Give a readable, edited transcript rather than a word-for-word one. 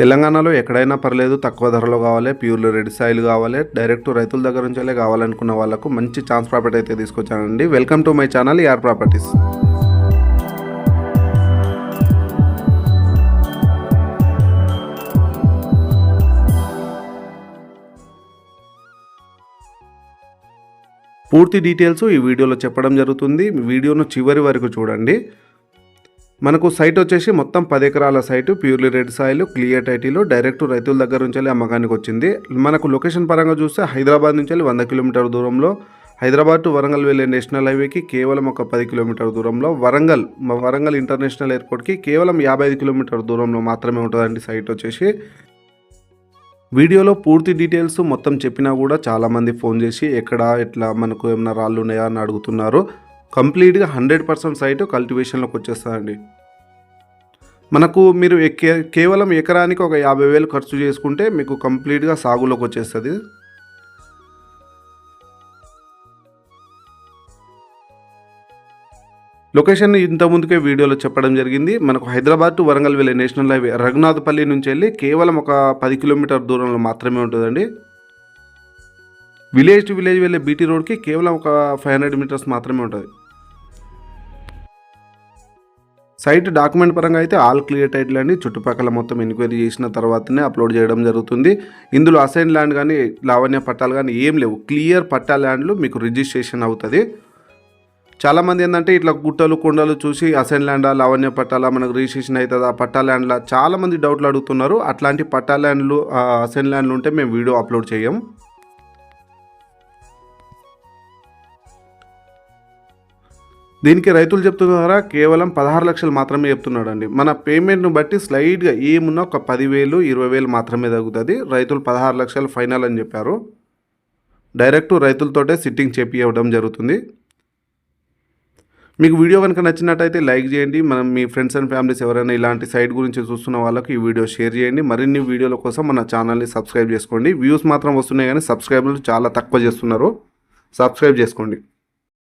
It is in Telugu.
తెలంగాణలో ఎక్కడైనా పర్లేదు, తక్కువ ధరలో కావాలి, ప్యూర్లీ రెడ్ సాయిల్ కావాలి, డైరెక్ట్ రైతుల దగ్గర నుంచే కావాలనుకున్న వాళ్ళకు మంచి ఛాన్స్ ప్రాపర్టీ అయితే తీసుకొచ్చానండి. వెల్కమ్ టు మై ఛానల్ యార్ ప్రాపర్టీస్. పూర్తి డీటెయిల్స్ ఈ వీడియోలో చెప్పడం జరుగుతుంది. వీడియోను చివరి వరకు చూడండి. మనకు సైట్ వచ్చేసి మొత్తం 10 ఎకరాల site, purely red soil, clear title, direct రైతుల దగ్గర నుంచి అమ్మకానికి వచ్చింది. మనకు లొకేషన్ పరంగా చూస్తే హైదరాబాద్ నుంచి 100 కిలోమీటర్ దూరంలో, హైదరాబాద్ టు వరంగల్ వెళ్ళే నేషనల్ హైవేకి కేవలం ఒక 10 కిలోమీటర్ దూరంలో, వరంగల్ ఇంటర్నేషనల్ ఎయిర్పోర్ట్కి కేవలం 55 కిలోమీటర్ దూరంలో మాత్రమే ఉంటుందండి సైట్ వచ్చేసి. వీడియోలో పూర్తి డీటెయిల్స్ మొత్తం చెప్పినా కూడా చాలామంది ఫోన్ చేసి ఎక్కడ ఎట్లా మనకు ఏమైనా రాళ్ళు ఉన్నాయా అని అడుగుతున్నారు. కంప్లీట్గా 100% సైట్ కల్టివేషన్లోకి వచ్చేస్తుందండి. మనకు మీరు కేవలం ఎకరానికి ఒక 50,000 ఖర్చు చేసుకుంటే మీకు కంప్లీట్గా సాగులోకి వచ్చేస్తుంది. లొకేషన్ ఇంతకుముందుకే వీడియోలో చెప్పడం జరిగింది. మనకు హైదరాబాద్ టు వరంగల్ వెళ్ళే నేషనల్ హైవే రఘునాథపల్లి నుంచి వెళ్ళి కేవలం ఒక 10 కిలోమీటర్ దూరంలో మాత్రమే ఉంటుందండి. విలేజ్ టు విలేజ్ వెళ్ళే బీటీ రోడ్కి కేవలం ఒక 500 మీటర్స్ మాత్రమే ఉంటుంది. సైట్ డాక్యుమెంట్ పరంగా అయితే ఆల్ క్లియర్ టైటిల్ అండి. చుట్టుపక్కల మొత్తం ఎంక్వైరీ చేసిన తర్వాతనే అప్లోడ్ చేయడం జరుగుతుంది. ఇందులో అసైన్ ల్యాండ్ కానీ లావణ్య పట్టాలు కానీ ఏం లేవు. క్లియర్ పట్టా ల్యాండ్లు మీకు రిజిస్ట్రేషన్ అవుతుంది. చాలామంది ఏంటంటే ఇట్లా గుట్టలు కొండలు చూసి అసైన్ ల్యాండా, లావణ్య పట్టాలా, మనకు రిజిస్ట్రేషన్ అవుతుందా, పట్టా ల్యాండ్లా చాలామంది డౌట్లు అడుగుతున్నారు. అట్లాంటి పట్టా ల్యాండ్లు, అసైన్ ల్యాండ్లు ఉంటే మేము వీడియో అప్లోడ్ చేయం. దీనికి రైతులు చెప్తున్నారా కేవలం 16 లక్షలు మాత్రమే చెప్తున్నాడండి. మన పేమెంట్ను బట్టి స్లైడ్గా ఏమున్నా ఒక 10,000, 20,000 మాత్రమే తగ్గుతుంది. రైతులు 16 లక్షలు ఫైనల్ అని చెప్పారు. డైరెక్ట్ రైతులతోటే సిట్టింగ్ చేపివ్వడం జరుగుతుంది. మీకు వీడియో కనుక నచ్చినట్టయితే లైక్ చేయండి. మీ ఫ్రెండ్స్ అండ్ ఫ్యామిలీస్ ఎవరైనా ఇలాంటి సైట్ గురించి చూస్తున్న వాళ్ళకి ఈ వీడియో షేర్ చేయండి. మరిన్ని వీడియోల కోసం మన ఛానల్ని సబ్స్క్రైబ్ చేసుకోండి. వ్యూస్ మాత్రం వస్తున్నాయి కానీ సబ్స్క్రైబర్లు చాలా తక్కువ చేస్తున్నారు. సబ్స్క్రైబ్ చేసుకోండి.